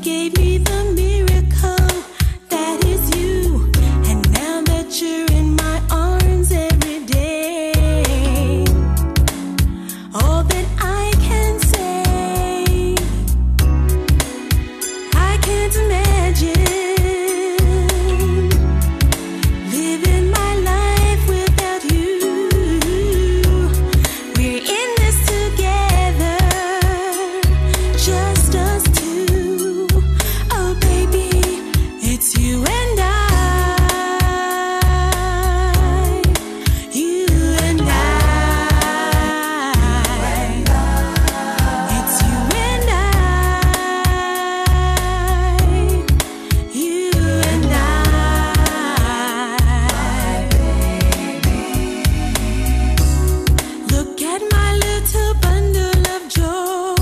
gave me the miracle that is you. And now that you're in my arms every day, all that I can say, I can't imagine living my life without you. We're in this together, just us two. Oh baby, it's you and I. You and I. It's you and I. You and I. Look at my little bundle of joy,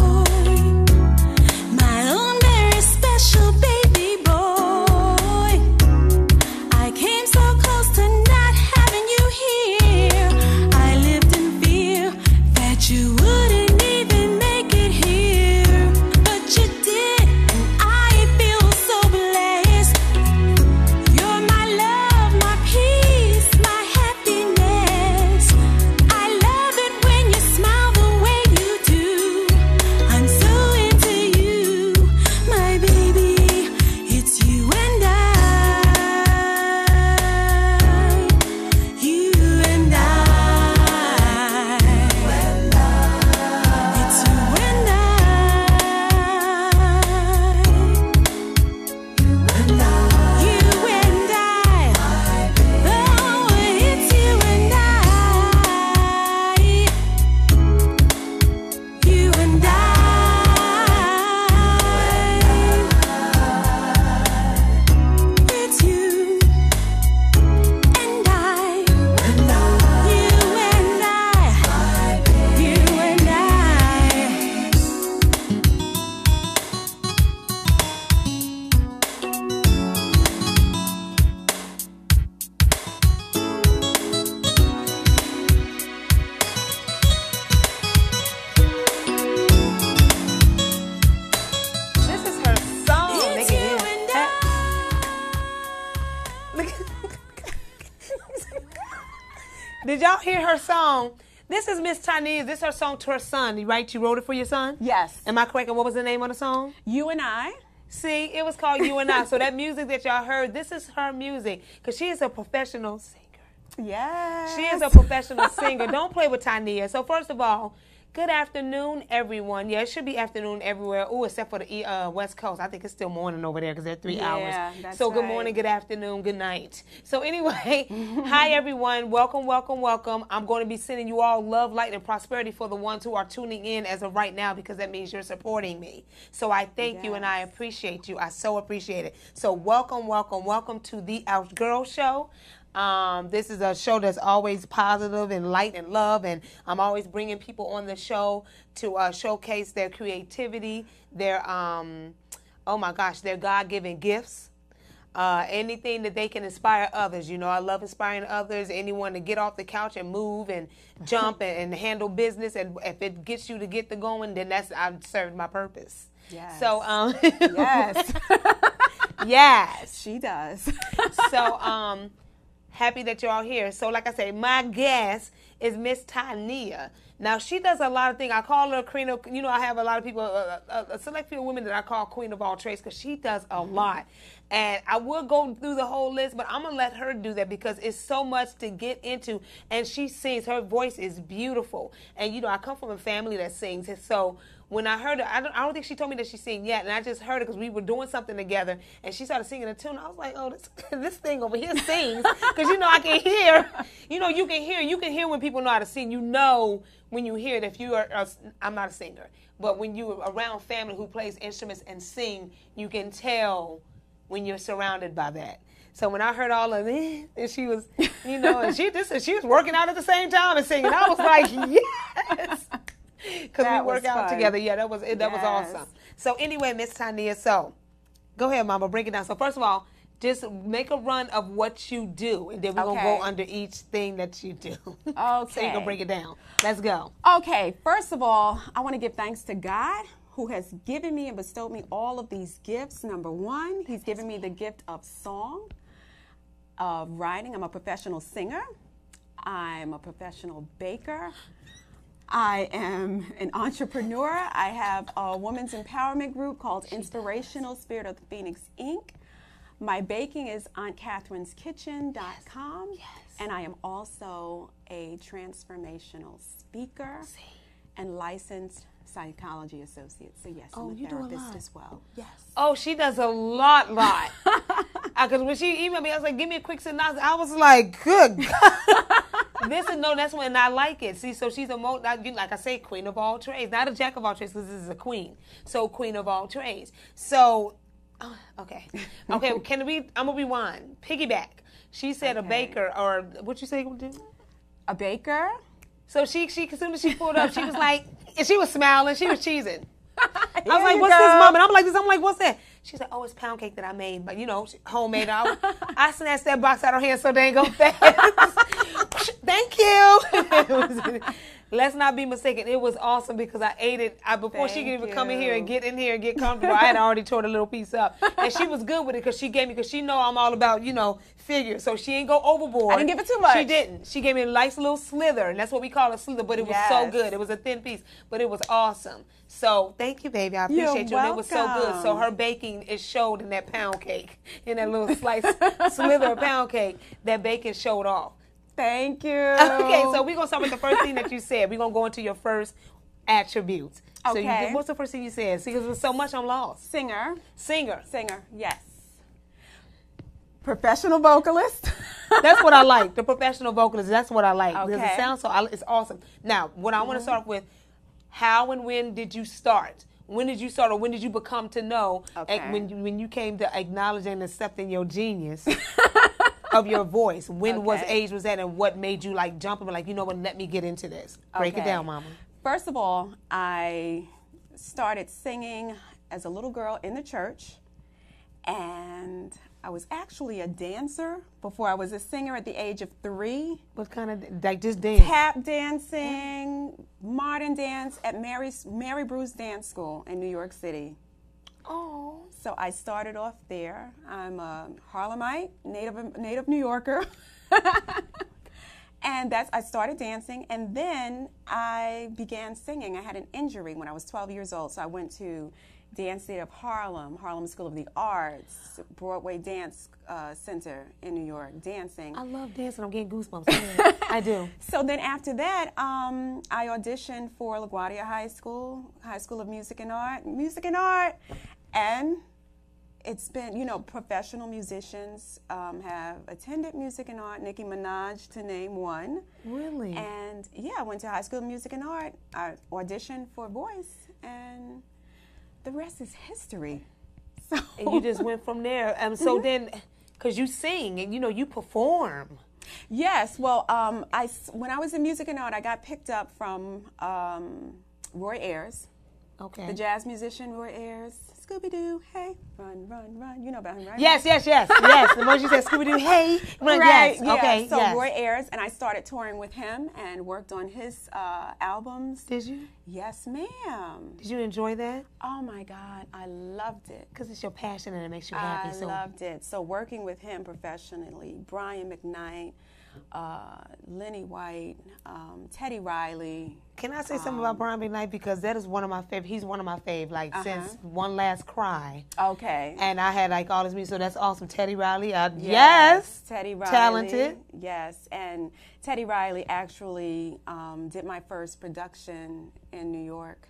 my own very special baby boy. I came so close to not having you here. I lived in fear that you wouldn't even make it here, but you did, and I feel so blessed. You're my love, my peace, my happiness. I love it when you smile the way you do. I'm so into you, my baby. It's you and I. You and I. It's you and I. You and I. Oh, it's you and I. You and I. It's you and I. You and I. You and I. This is her song. It's you and I. Did y'all hear her song? This is Miss Tynia. This is her song to her son, right? You wrote it for your son? Yes. Am I correct? And what was the name of the song? You and I. See, it was called You and I. So that music that y'all heard, this is her music. Because she is a professional singer. Yes. She is a professional singer. Don't play with Tynia. So first of all, good afternoon, everyone. Yeah, it should be afternoon everywhere. Oh, except for the West Coast. I think it's still morning over there because they're 3 hours. That's So good right. morning, good afternoon, good night. So anyway, hi everyone. Welcome, welcome, welcome. I'm going to be sending you all love, light, and prosperity for the ones who are tuning in as of right now because that means you're supporting me. So I thank you and I appreciate you. I so appreciate it. So welcome, welcome, welcome to the GURL Show. This is a show that's always positive and light and love, and I'm always bringing people on the show to showcase their creativity, their oh my gosh, their God-given gifts, anything that they can inspire others. You know, I love inspiring others, anyone to get off the couch and move and jump and handle business, and if it gets you to get the going, then I've served my purpose. Yes. So Yes. yes. She does. So happy that you're all here. So like I say, my guest is Miss Tynia. Now, she does a lot of things. I call her queen of, you know, I have a lot of people, a select few women that I call queen of all trades because she does a lot. And I will go through the whole list, but I'm going to let her do that because it's so much to get into. And she sings. Her voice is beautiful. And, you know, I come from a family that sings. And so when I heard her, I don't think she told me that she sang yet. And I just heard it because we were doing something together. And she started singing a tune. I was like, oh, this thing over here sings. Because, you know, I can hear. You know, you can hear when people know how to sing. You know when you hear it. If you are, I'm not a singer. But when you're around family who plays instruments and sing, you can tell when you're surrounded by that. So when I heard all of it, and she was, you know, and she was working out at the same time and singing. I was like, yes. Because we work out together. Yeah, that was awesome. So anyway, Miss Tynia, so go ahead, Mama, break it down. So first of all, just make a run of what you do, and then we're going to go under each thing that you do. Okay. So you can break it down. Let's go. Okay, first of all, I want to give thanks to God who has given me and bestowed me all of these gifts. Number one, he's given me the gift of song, of writing. I'm a professional singer. I'm a professional baker. I am an entrepreneur. I have a women's empowerment group called Inspirational Spirit of the Phoenix, Inc. My baking is auntcatherine'skitchen.com. Yes. And I am also a transformational speaker and licensed psychology associate. So yes, I'm a you do a therapist lot. as well. Yes. Oh, she does a lot. Because when she emailed me, I was like, give me a quick synopsis. I was like, good God. That's when I like it. See, so she's like I say, queen of all trades. Not a jack of all trades, because this is a queen. So queen of all trades. So, okay. I'm going to rewind. Piggyback. She said a baker, or what you say you would do? A baker. So she as soon as she pulled up, she was like, and she was smiling, she was cheesing. I was Here like, you what's go. this, Mom? And I'm like, what's that? She's like, oh, it's pound cake that I made, but homemade. I snatched that box out of her hand so dang go fast. Thank you. Let's not be mistaken. It was awesome because I ate it before she could even come in here and get comfortable. I had already tore the little piece up, and she was good with it because she know I'm all about figure, so she ain't go overboard. I didn't give it too much. She didn't. She gave me a nice little slither, and that's what we call a slither. But it was so good. It was a thin piece, but it was awesome. So thank you, baby. I appreciate you. And it was so good. So her baking is showed in that pound cake, in that little slice slither of pound cake. That bacon showed off. Thank you. Okay, so we're going to start with the first thing that you said. We're going to go into your first attributes. Okay. So what's the first thing you said? See, because there's so much I'm lost. Singer, yes. Professional vocalist. That's what I like. The professional vocalist, that's what I like. Because Okay. it sounds it's awesome. Now, what I want to start with, how and when did you start? When did you start, or when did you become to know when you came to acknowledging and accepting your genius of your voice? When age was that, and what made you jump and be like, you know what, let me get into this? Break it down, Mama. First of all, I started singing as a little girl in the church, and I was actually a dancer before I was a singer at the age of 3. What kind of, just dance? Tap dancing, modern dance at Mary Bruce Dance School in New York City. Oh. So I started off there. I'm a Harlemite, native New Yorker. And I started dancing, and then I began singing. I had an injury when I was 12 years old, so I went to Dance Theater of Harlem School of the Arts, Broadway Dance Center in New York, dancing. I love dancing. I'm getting goosebumps. I do. So then after that, I auditioned for LaGuardia High School of Music and Art, and it's been, professional musicians have attended Music and Art, Nicki Minaj to name one. Really? And I went to High School of Music and Art. I auditioned for voice, and the rest is history. So. And you just went from there. So then, because you sing and you perform. Yes. Well, when I was in Music and Art, I got picked up from Roy Ayers. Okay. The jazz musician Roy Ayers. Scooby-Doo, hey, run, run, run. You know about him, right? Yes. The moment you said Scooby-Doo, hey, run, right, yes. Okay, So yes. Roy Ayers, and I started touring with him and worked on his albums. Did you? Yes, ma'am. Did you enjoy that? Oh, my God. I loved it. Because it's your passion and it makes you happy. I loved it. So working with him professionally, Brian McKnight, Lenny White, Teddy Riley. Can I say something about Brian McKnight? Because that is one of my favorite. He's one of my favorite, since One Last Cry. Okay. And I had all this music, so that's awesome. Teddy Riley, yes. Teddy Riley. Talented. Yes, and Teddy Riley actually did my first production in New York.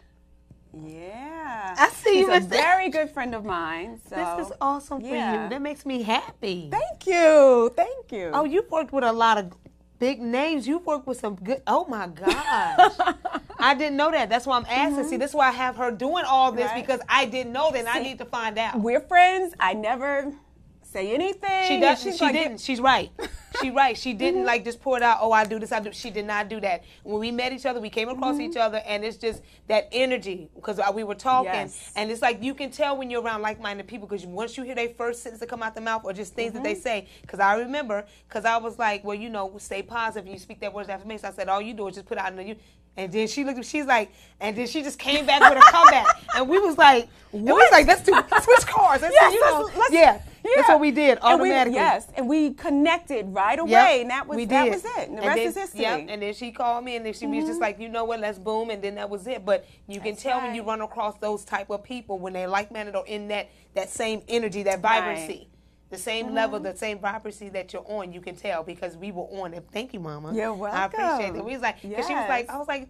Yeah. I see you. He's a very good friend of mine. So. This is awesome for you. That makes me happy. Thank you. Thank you. Oh, you've worked with a lot of big names. You've worked with some good, oh my gosh. I didn't know that. That's why I'm asking. See, this is why I have her doing all this, because I didn't know that, and I need to find out. We're friends. I never say anything. She does. She didn't. She's right. She's right. She didn't just pour it out. Oh, I do this. I do. She did not do that. When we met each other, we came across each other, and it's just that energy because we were talking, and it's like you can tell when you're around like-minded people because once you hear their first sentence that come out the mouth or just things that they say. Because I remember, because I was like, well, stay positive. And you speak that words of affirmation. I said, all you do is just put out in the And then she looked. She's like, and then she just came back with a comeback, and we was like, let's switch cars. Let's, that's what we did automatically. And we connected right away, and that was it. And the rest is history. Yep. And then she called me, and then she was just like, you know what, let's boom, and then that was it. But you can tell when you run across those type of people when they're like-minded or in that same energy, that vibrancy. The same level, the same vibrancy that you're on, you can tell because we were on it. Thank you, Mama. You're welcome. I appreciate it. We was like, cause she was like, I was like,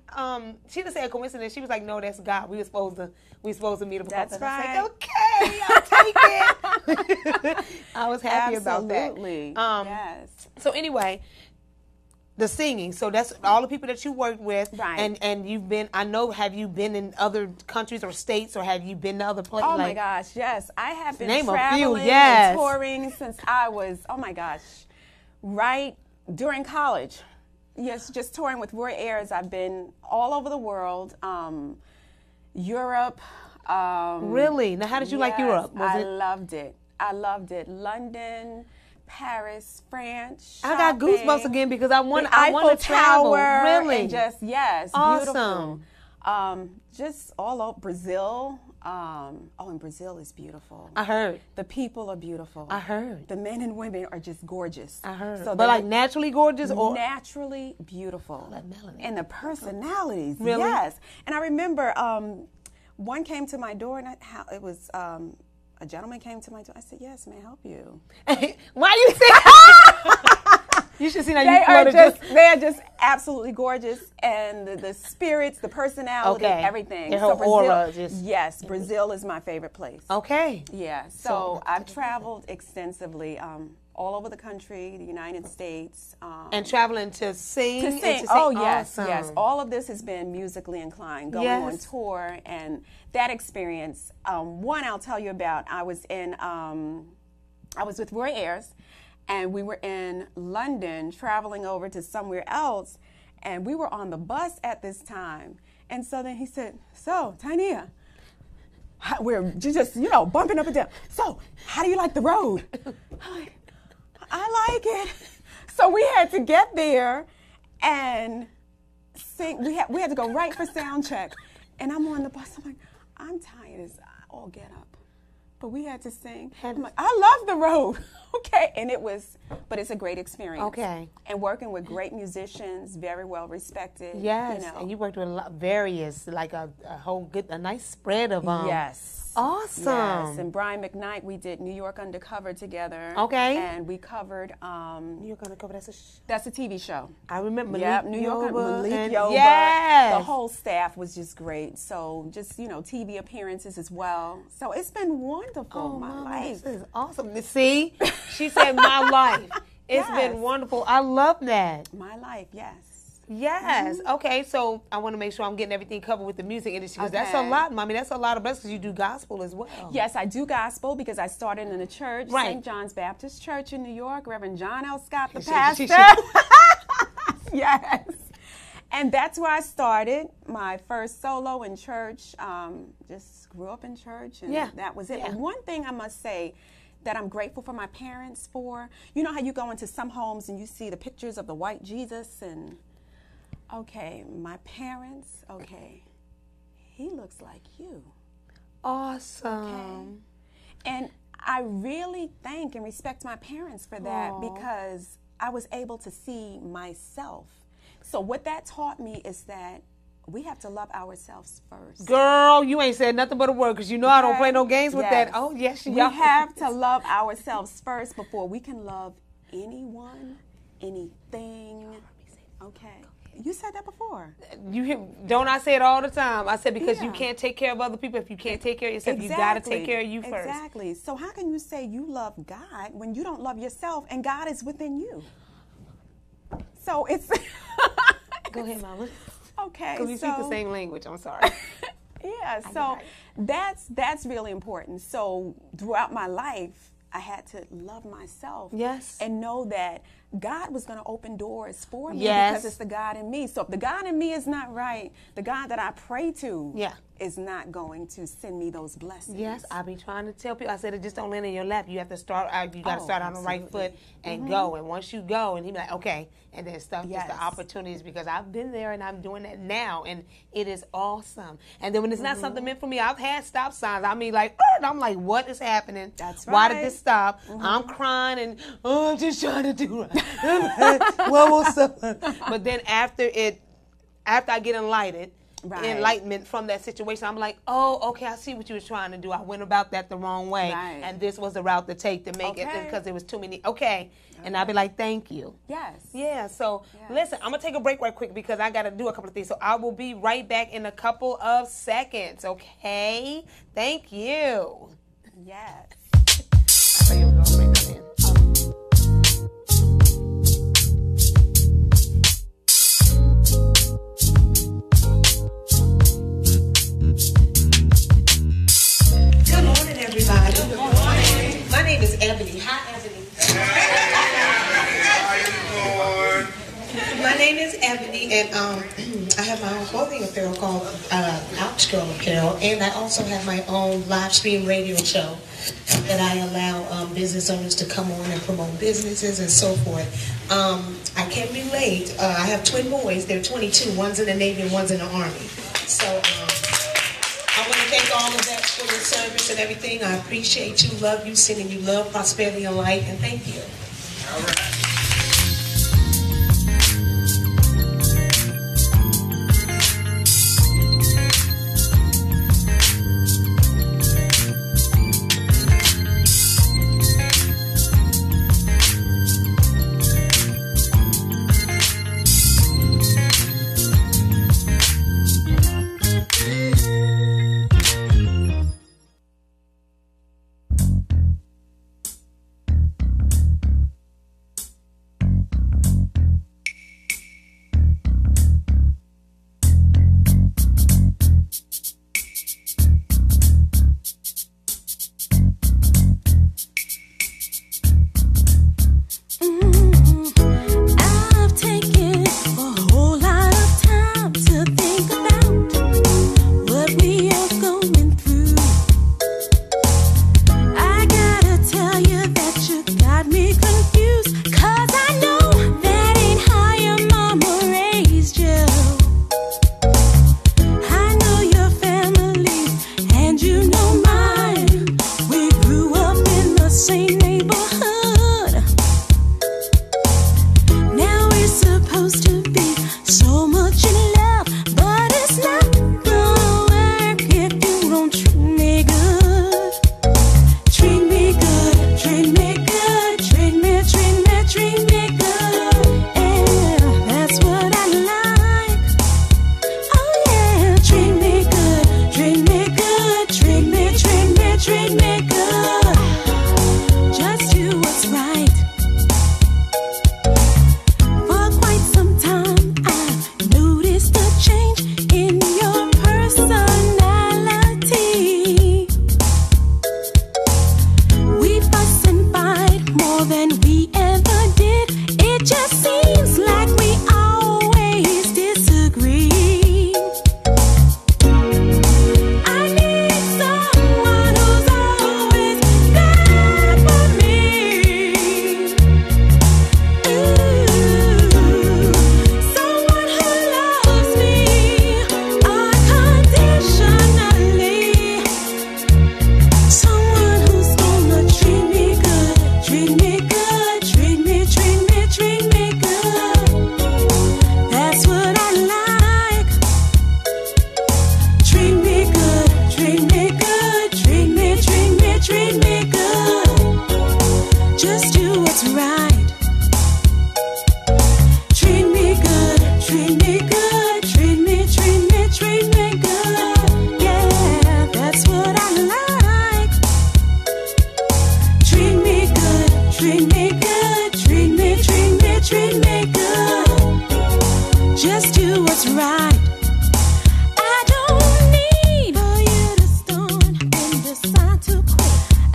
she didn't say a coincidence. She was like, no, that's God. We were supposed to meet up. That's right. I was like, okay, I'll take it. I was happy about that. Absolutely. Yes. So anyway, the singing. So that's all the people that you worked with. Right. And you've been, I know, have you been in other countries or states, or have you been to other places? Oh my gosh, yes. I have been name traveling a few, yes. and touring since I was, oh my gosh, right during college. Yes, just touring with Roy Ayers. I've been all over the world, Europe. Really? Now, how did you like Europe? I loved it. I loved it. London, Paris, France. I got goosebumps again because I want to travel. Really? And just awesome. Beautiful. Just all over Brazil. And Brazil is beautiful. I heard. The people are beautiful. I heard. The men and women are just gorgeous. I heard. So but like naturally gorgeous or naturally beautiful. Like melanin. And the personalities. Really? Yes. And I remember one came to my door, and it was a gentleman came to my door. I said, "Yes, may I help you?" Why you say? You should see how they are just absolutely gorgeous, and the spirits, the personality, everything. Their whole aura Brazil is my favorite place. Okay. Yeah. So I've traveled extensively. All over the country, the United States. And traveling to sing? To sing. Oh, yes, yes. All of this has been musically inclined, going on tour. And that experience, one I'll tell you about, I was with Roy Ayers, and we were in London traveling over to somewhere else, and we were on the bus at this time. And so then he said, "So, Tynia, we're just, bumping up and down. So, how do you like the road?" I like it. So we had to get there and sing. We had to go right for sound check. And I'm on the bus. I'm like, I'm tired as all get up. But we had to sing. I'm like, I love the road. Okay. And but it's a great experience. Okay. And working with great musicians, very well respected. Yes. And you worked with various, like a nice spread of Yes. Awesome. Yes, and Brian McKnight, we did New York Undercover together. Okay. And we covered New York Undercover. That's a TV show. I remember. Yep, New York Undercover. Yes. The whole staff was just great. So just TV appearances as well. So it's been wonderful. Oh, my Mama, life. This is awesome. See, she said my life. It's been wonderful. I love that. My life, yes. Yes. Okay. So I want to make sure I'm getting everything covered with the music industry because that's a lot, Mommy. That's a lot of blessings. You do gospel as well. Yes, I do gospel because I started in a church, right. St. John's Baptist Church in New York. Reverend John L. Scott, the pastor. Yes. And that's where I started my first solo in church. Just grew up in church, and that was it. Yeah. And one thing I must say that I'm grateful for my parents for, you know how you go into some homes and you see the pictures of the white Jesus and... Okay, my parents, he looks like you. Awesome. Okay. And I really thank and respect my parents for that because I was able to see myself. So what that taught me is that we have to love ourselves first. Girl, you ain't said nothing but a word because you know I don't play no games with that. Oh, yes, you have to love ourselves first before we can love anyone, anything. Okay. You said that before. Don't I say it all the time? I said because you can't take care of other people if you can't take care of yourself. Exactly. You got to take care of you first. Exactly. So how can you say you love God when you don't love yourself and God is within you? So it's... Go ahead, Mama. Okay. Because we speak the same language. I'm sorry. Yeah. So that's really important. So throughout my life, I had to love myself. Yes. And know that God was going to open doors for me Yes. because it's the God in me. So if the God in me is not right, the God that I pray to is not going to send me those blessings. Yes, I be trying to tell people. I said it just don't land in your lap. You have to start out. You got to start on the right foot and go. And once you go, and he be like, okay, and then stuff just the opportunities, because I've been there and I'm doing that now, and it is awesome. And then when it's not something meant for me, I've had stop signs. I mean, like, and I'm like, what is happening? That's right. Why did this stop? I'm crying and I'm just trying to do right. One more stuff. But then after I get enlightenment from that situation, I'm like, oh, okay, I see what you were trying to do. I went about that the wrong way, and this was the route to take to make it, because there was too many. And I'll be like, thank you. Yes. Yeah, so listen, I'm going to take a break right quick because I got to do a couple of things. So I will be right back in a couple of seconds, okay? Thank you. Yes. I thought you were going to bring that in. Good morning, everybody. Good morning. My name is Ebony. Hi, Ebony. My name is Ebony, and I have my own clothing apparel called GURL Apparel, and I also have my own live stream radio show that I allow business owners to come on and promote businesses and so forth. I can relate. I have twin boys. They're 22. One's in the Navy and one's in the Army. So I want to thank all of that for your service and everything. I appreciate you, love you, sending you love, prosperity, and light, and thank you. All right.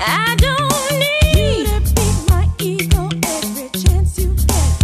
I don't need you to beat my ego every chance you get.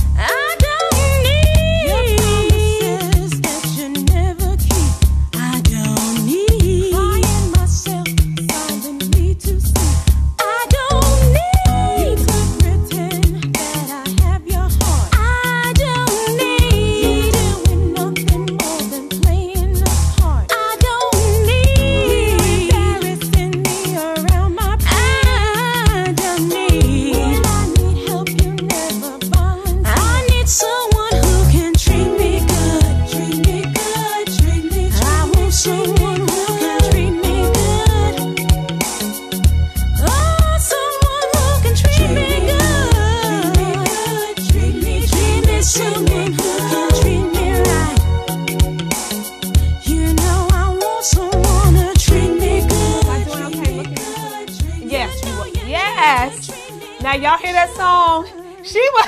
Yes. Now y'all hear that song? She was,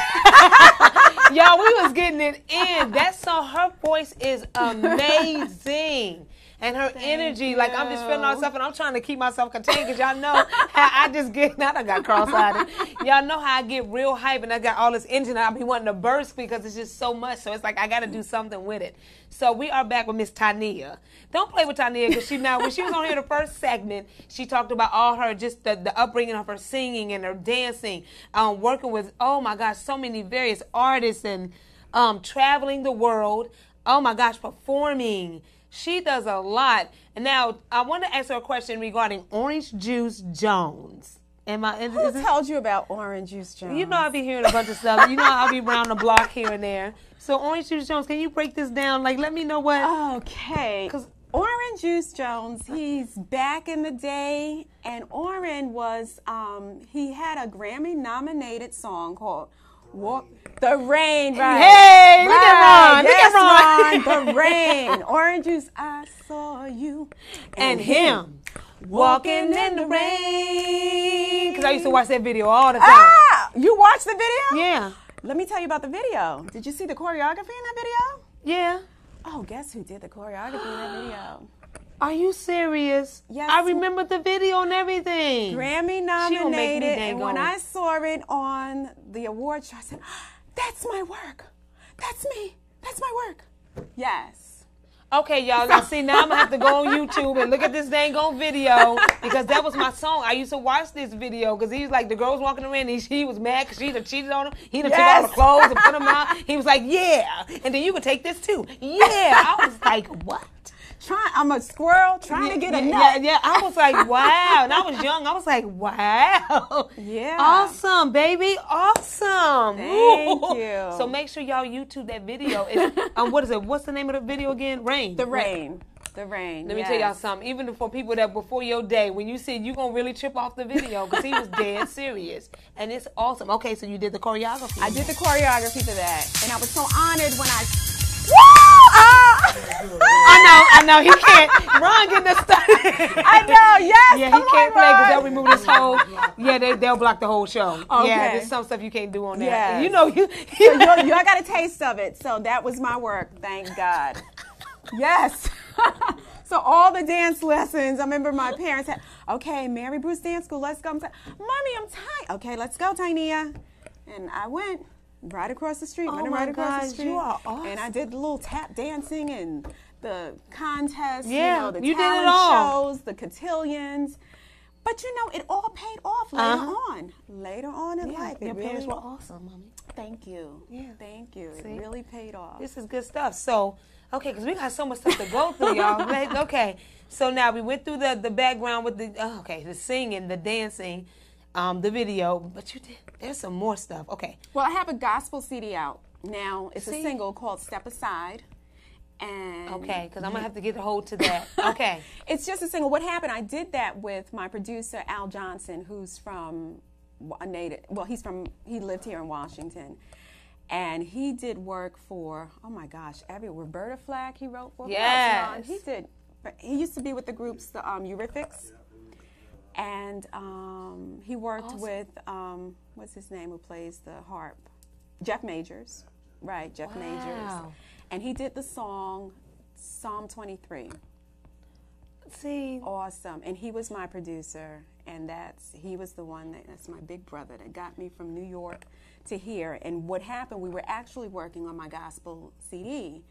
y'all, we was getting it in. That song, her voice is amazing. And her energy, like I'm just feeling all stuff, and I'm trying to keep myself contained because y'all know how I just get, now I got cross-eyed. Y'all know how I get real hype and I got all this energy and I be wanting to burst because it's just so much. So it's like I got to do something with it. So we are back with Miss Tynia. Don't play with Tynia because when she was on here the first segment, she talked about all her, just the upbringing of her singing and her dancing, working with, oh my gosh, so many various artists and traveling the world. Oh my gosh, performing. She does a lot. And now I want to ask her a question regarding Orange Juice Jones. Who told you about Orange Juice Jones? You know I be hearing a bunch of stuff. You know I'll be around the block here and there. So Orange Juice Jones, can you break this down? Like, let me know what. Okay. Because Orange Juice Jones, he's back in the day, and Oren was he had a Grammy-nominated song called "Walk the Rain." Right. Hey, look right. at Ron. Look at Ron. The rain. Orange Juice. I saw you and him walking in the rain. Because I used to watch that video all the time. Ah, you watched the video? Yeah. Let me tell you about the video. Did you see the choreography in that video? Yeah. Oh, guess who did the choreography in that video? Are you serious? Yes. I remember the video and everything. Grammy nominated, and when I saw it on the award show, I said, "That's my work. That's me. That's my work." Yes. Okay, y'all. Now, see, now I'm going to have to go on YouTube and look at this dang on video because that was my song. I used to watch this video because he was like, the girls walking around and he was mad because she done cheated on him. He done took all the clothes and put them on. He was like, yeah. And then you could take this too. Yeah. I was like, what? I'm a squirrel trying to get a nut. Yeah. I was like, wow. And I was young. I was like, wow. Yeah. Awesome, baby. Awesome. Thank you. So make sure y'all YouTube that video. It's, what is it? What's the name of the video again? Rain. The Rain. The Rain. Let me tell y'all something. Even for people that before your day, when you see, you're going to really trip off the video because he was dead serious. And it's awesome. Okay, so you did the choreography. I did the choreography for that. And I was so honored when I... I know, he can't. Ron getting us started. I know, yes. Yeah, he can't play because they'll remove this whole. Yeah, they'll block the whole show. Okay. Yeah, there's some stuff you can't do on that. Yes. You know, I got a taste of it, so that was my work. Thank God. Yes. So all the dance lessons, I remember my parents had, okay, Mary Bruce Dance School, let's go. Mommy, I'm tired. Okay, let's go, Tynia. And I went. Right across the street. Right across the street. You are awesome. And I did the little tap dancing and the contests, yeah, the you talent did it all. shows, the cotillions. But it all paid off later on. Later on in life. Your parents were awesome, Mommy. Thank you. Yeah. Thank you. See? It really paid off. This is good stuff. So, okay, because we got so much stuff to go through, y'all. Okay, so now we went through the background with the singing, the dancing, the video, but there's some more stuff. Okay. Well, I have a gospel CD out now. It's a single called Step Aside. And okay, because I'm going to have to get a hold to that. Okay. It's just a single. What happened, I did that with my producer, Al Johnson, who's from a native, he lived here in Washington. And he did work for, oh my gosh, Roberta Flack he wrote for. Yes. He used to be with the groups, the Eurythmics. And he worked with, what's his name who plays the harp? Jeff Majors. Right, Jeff Majors. And he did the song Psalm 23. See. Awesome. And he was my producer. And he was the one that's my big brother that got me from New York to here. And what happened, we were actually working on my gospel CD.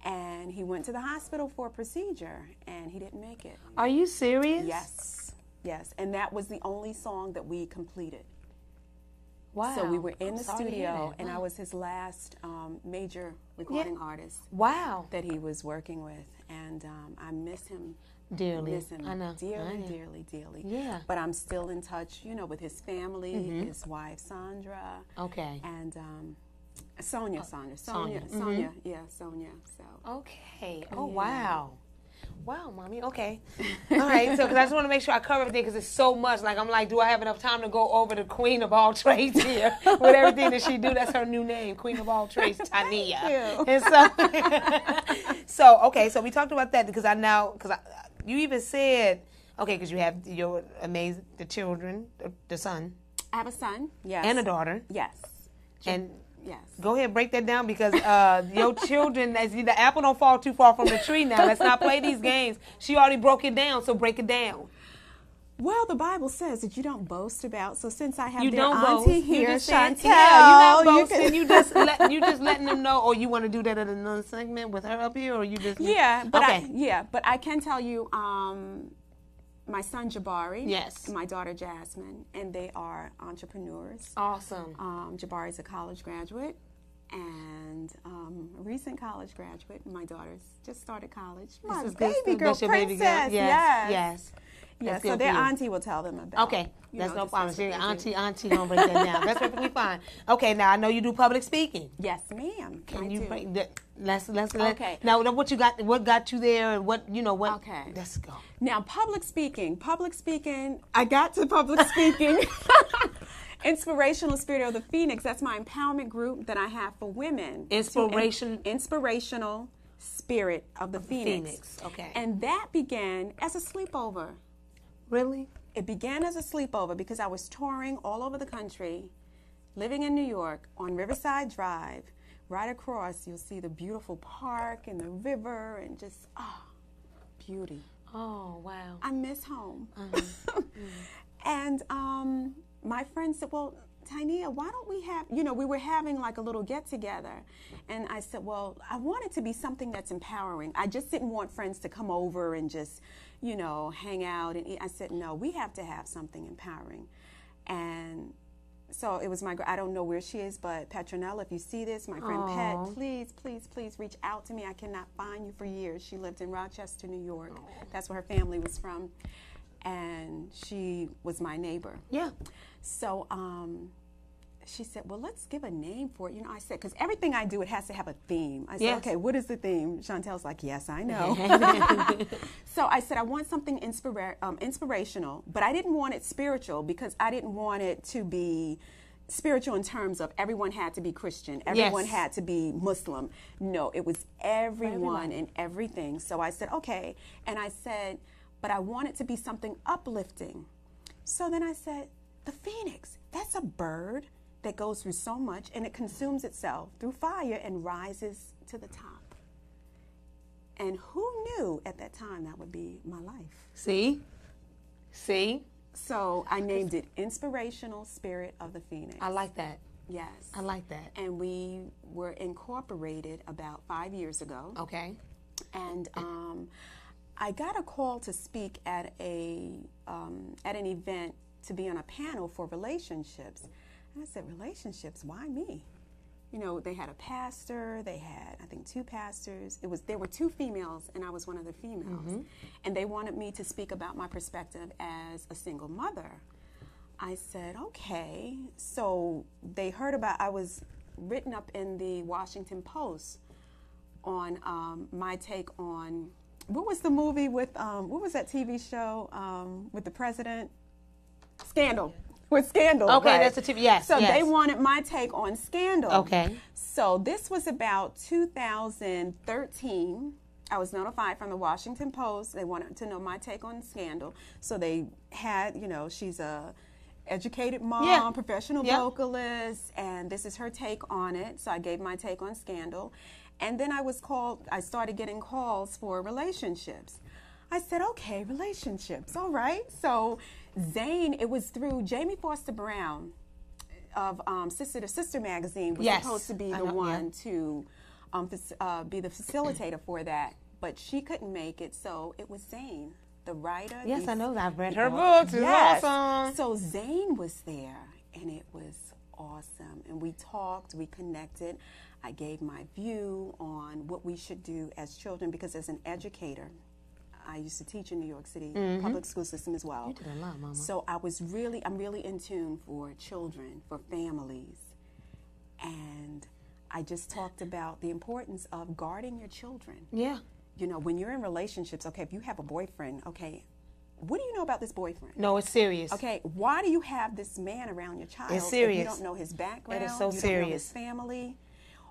And he went to the hospital for a procedure, and he didn't make it. Are you serious? Yes. And that was the only song that we completed. Wow. So we were in the studio, and I was his last major recording artist. Wow. That he was working with, and I miss him dearly. I know. Dearly. Yeah. But I'm still in touch, with his family, his wife Sandra. Okay. And Sonia. Yeah, Sonia. So. Okay. Oh wow. Wow, Mommy. Okay. All right. So, because I just want to make sure I cover everything because it's so much. Like, I'm like, do I have enough time to go over the queen of all trades here with everything that she do? That's her new name, Queen of all trades, Tynia. Thank you. And so, okay. So we talked about that because you even said, Okay, because you have your the children, the son, I have a son, yes. and a daughter. Yes. And Yes. go ahead, break that down because your children, the apple don't fall too far from the tree now. Let's not play these games. She already broke it down, so break it down. Well, the Bible says that you don't boast about. So since I have You their don't auntie boast. here, You just saying, Shantel, yeah, you're not boasting. can- You just letting them know. Or you want to do that at another segment with her up here, or you just Yeah, but okay. but I can tell you, my son Jabari, Yes. and my daughter Jasmine, and they are entrepreneurs. Awesome. Jabari's a college graduate, and a recent college graduate. My daughter's just started college. My This is good baby stuff. girl, That's your princess. baby girl. Yes. Yeah, That's so good their for you. auntie will tell them about. Okay, that's no just problem. that's what See, they do. auntie, gonna break that down. That's perfectly fine. Okay, now I know you do public speaking. Yes, ma'am. Can I you do. break that? Let's Okay. Now, what you got? What got you there? And what what? Okay. Let's go. Now, public speaking. I got to public speaking. Inspirational Spirit of the Phoenix. That's my empowerment group that I have for women. Inspirational Spirit of the Phoenix. Okay. And that began as a sleepover. Really? It began as a sleepover because I was touring all over the country, living in New York on Riverside Drive. Right across, you'll see the beautiful park and the river and just, beauty. Oh, wow. I miss home. And my friend said, well, Tynia, why don't we have, we were having like a little get together. And I said, well, I want it to be something that's empowering. I just didn't want friends to come over and just, hang out and eat. I said, no, we have to have something empowering. And so it was I don't know where she is, but Petronella, if you see this, my friend Pet, please, please, please reach out to me. I cannot find you for years. She lived in Rochester, New York. That's where her family was from. And she was my neighbor. Yeah. So she said, well, let's give a name for it. I said, because everything I do, it has to have a theme. I said, Yes. okay, what is the theme? Chantel's like, yes, I know. So I said, I want something inspirational, but I didn't want it spiritual because I didn't want it to be spiritual in terms of everyone had to be Christian, everyone Yes. had to be Muslim. No, it was everyone everybody. and everything. So I said, okay. And I said, but I want it to be something uplifting. So then I said, the phoenix, that's a bird that goes through so much and it consumes itself through fire and rises to the top. And who knew at that time that would be my life? See? So I named it Inspirational Spirit of the Phoenix. I like that. Yes. I like that. And we were incorporated about 5 years ago. Okay. And I got a call to speak at an event to be on a panel for relationships. And I said, relationships? Why me? They had a pastor. They had, I think, 2 pastors. There were 2 females, and I was one of the females. Mm-hmm. And they wanted me to speak about my perspective as a single mother. I said, okay. So they heard I was written up in the Washington Post on my take on, what was the movie with, what was that TV show with the president? Scandal. With Scandal. Okay, right? that's a TV, yes. So yes. they wanted my take on Scandal. Okay. So this was about 2013. I was notified from the Washington Post. They wanted to know my take on Scandal. So they had, she's a educated mom, professional vocalist, and this is her take on it. So I gave my take on Scandal. And then I started getting calls for relationships. I said, okay, relationships, all right. So Zane, it was through Jamie Foster Brown of Sister to Sister magazine was supposed to be the one to be the facilitator for that, but she couldn't make it, so it was Zane, the writer. Yes, I know. I've read her books. It's awesome. So Zane was there, and it was awesome. And we talked, we connected. I gave my view on what we should do as children, because as an educator, I used to teach in New York City public school system as well. You did a lot, Mama. So I'm really in tune for children, for families. And I just talked about the importance of guarding your children. Yeah. When you're in relationships, okay, if you have a boyfriend, okay, what do you know about this boyfriend? No, it's serious. Okay, why do you have this man around your child? It's serious. If you don't know his background, It is so you serious. don't know his family.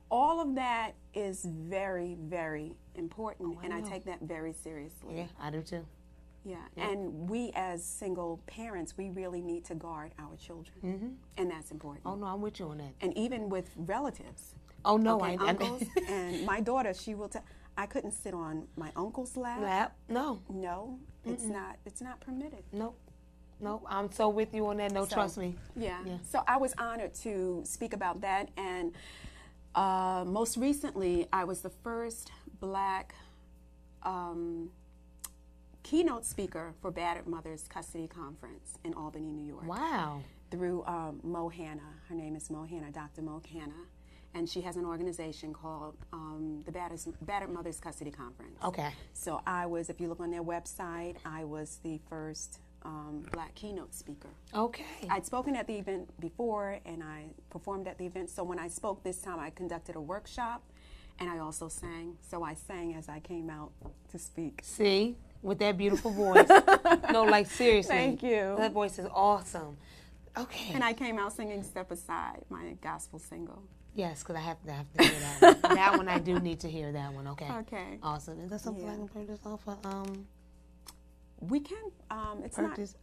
All of that is very, very important, and I take that very seriously. Yeah, I do too. Yeah, and we as single parents, we really need to guard our children, and that's important. Oh no, I'm with you on that. And even with relatives. Oh no, Okay, uncles. And my daughter, she will tell. I couldn't sit on my uncle's lap. No. No, it's not. It's not permitted. Nope. Nope. I'm so with you on that. No, trust me. Yeah. So I was honored to speak about that, and most recently, I was the first Black keynote speaker for Battered Mothers Custody Conference in Albany, New York. Wow. Through Mo Hanna. Her name is Mo Hanna, Dr. Mo Hanna. And she has an organization called the Battered Mothers Custody Conference. Okay. So I was, if you look on their website, I was the first Black keynote speaker. Okay. I'd spoken at the event before, and I performed at the event. So when I spoke this time, I conducted a workshop, and I also sang. So I sang as I came out to speak. See? With that beautiful voice. No, like seriously. Thank you. That voice is awesome. Okay. And I came out singing Step Aside, my gospel single. Yes, because I have to hear that one. That one I do need to hear that one. Okay. Okay. Awesome. Is that something I can play this off of? We can. It's purchase.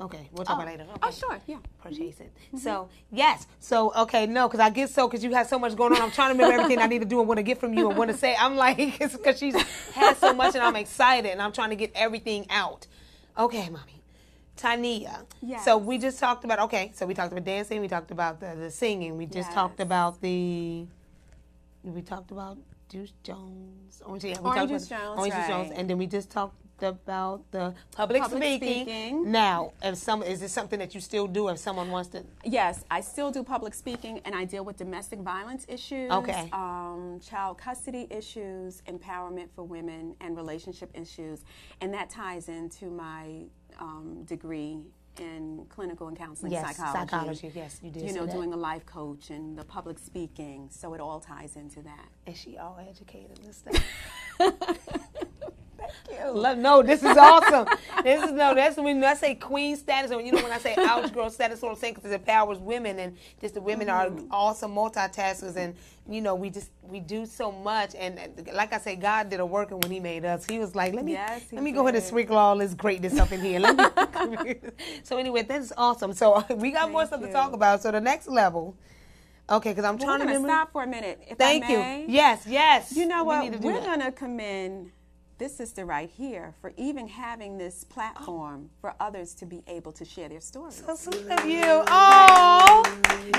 Okay, we'll talk about it later. Okay. Oh, sure. Yeah. Purchase it. So yes. So okay, no, because I get because you have so much going on. I'm trying to remember everything I need to do and want to get from you and want to say. I'm like, it's because she's had so much and I'm excited and I'm trying to get everything out. Okay, mommy. Tynia. Yes. So we just talked about. Okay, so we talked about dancing. We talked about the singing. We just talked about the. We talked about Juice Jones. Orange Juice Jones, and then we just talked about the public speaking. Now, is this something that you still do if someone wants to? Yes, I still do public speaking, and I deal with domestic violence issues, child custody issues, empowerment for women, and relationship issues, and that ties into my degree in clinical and counseling psychology. Yes, you did. You know, doing a life coach and the public speaking, so it all ties into that. And she all educated and stuff. Thank you. No, this is awesome. That's when I say queen status, or when I say ouch girl status, what I'm saying, because it empowers women, and just the women are awesome multitaskers, and we do so much, and like I say, God did a working when He made us. He was like, let me go ahead and sprinkle all this greatness up in here. So anyway, that's awesome. So we got more stuff to talk about. So the next level. Okay, because I'm trying to remember. Stop for a minute, if Thank I may. you. Yes. You know what? We're going to commend this sister right here for even having this platform for others to be able to share their stories. So sweet of you. Oh,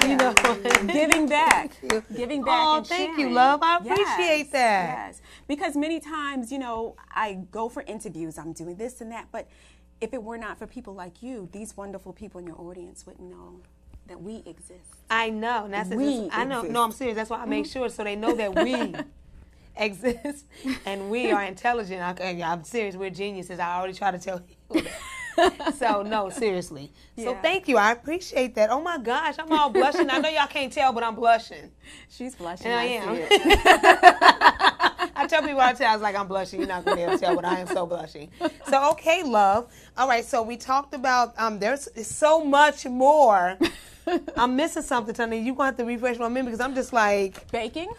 giving back, Oh, and thank sharing. you, love. I appreciate that. Yes, because many times, I go for interviews. I'm doing this and that, but if it were not for people like you, these wonderful people in your audience wouldn't know that we exist. I know. And I know. No, I'm serious. That's why I make sure so they know that we exist and we are intelligent. I'm serious. We're geniuses. I already try to tell you that. So, no, seriously. So, thank you. I appreciate that. Oh, my gosh. I'm all blushing. I know y'all can't tell, but I'm blushing. She's blushing. And I am. See it. I tell people all the time, I was like, I'm blushing. You're not going to be able to tell, but I am so blushing. So, okay, love. All right, so we talked about there's so much more. I'm missing something, Tony. You're going to have to refresh my memory because I'm just like... Baking?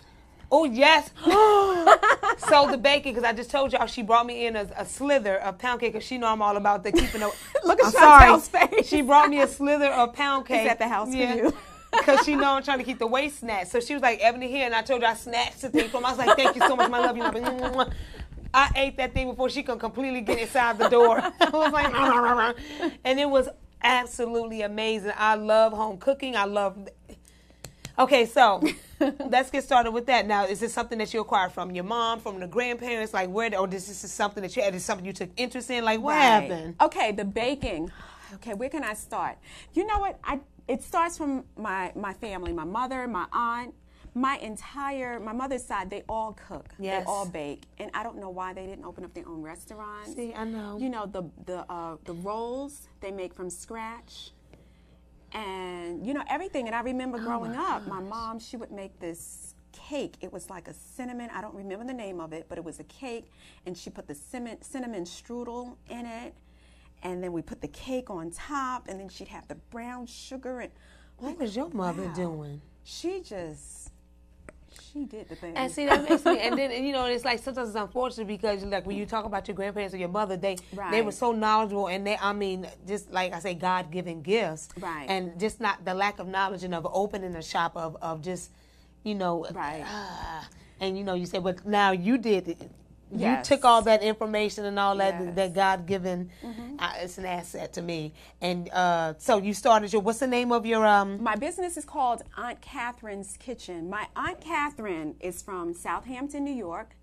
Oh, yes. So the baking, because I just told y'all she brought me in a slither of pound cake because she know I'm all about the keeping the... Look at Shantel's face. She brought me a slither of pound cake. Is at the house for you. Because she know I'm trying to keep the waist snatched. So she was like, Ebony here, and I told you I snatched the thing from her. I was like, thank you so much, my love. I ate that thing before she could completely get inside the door. I was like, and it was absolutely amazing. I love home cooking. I love... Okay, so let's get started with that. Now, is this something that you acquired from your mom, from the grandparents? Like, where, or this is something that you had, is something you took interest in? Like, what happened? Okay, the baking. Okay, where can I start? You know what? It starts from my family, my mother, my aunt, my mother's side, they all cook. Yes. They all bake. And I don't know why they didn't open up their own restaurants. See, I know. You know, the rolls they make from scratch. And, everything. And I remember growing up, my mom, she would make this cake. It was like a cinnamon, I don't remember the name of it, but it was a cake. And she put the cinnamon strudel in it. And then we put the cake on top. And then she'd have the brown sugar. And what was your mother doing? She She did the thing. And see, that makes me, and then, you know, it's like sometimes it's unfortunate because, like, when you talk about your grandparents or your mother, they were so knowledgeable, and they, I mean, just like I say, God-given gifts. Right. And just not the lack of knowledge and of opening a shop of just, you know. Right. And, you know, you said, but now you did it. Yes. You took all that information and all that, Yes. that God-given, it's an asset to me. And so you started what's the name of your... My business is called Aunt Catherine's Kitchen. My Aunt Catherine is from Southampton, New York,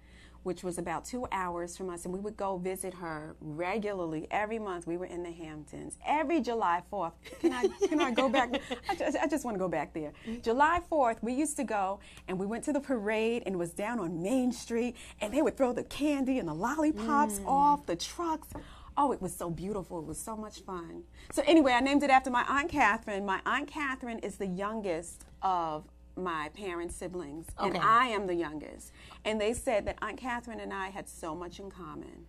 which was about 2 hours from us, and we would go visit her regularly. Every month we were in the Hamptons. Every July 4th, can I go back? I just want to go back there. July 4th, we used to go, and we went to the parade, and it was down on Main Street, and they would throw the candy and the lollipops off the trucks. Oh, it was so beautiful. It was so much fun. So anyway, I named it after my Aunt Catherine. My Aunt Catherine is the youngest of my parents' siblings, and I am the youngest. And they said that Aunt Catherine and I had so much in common.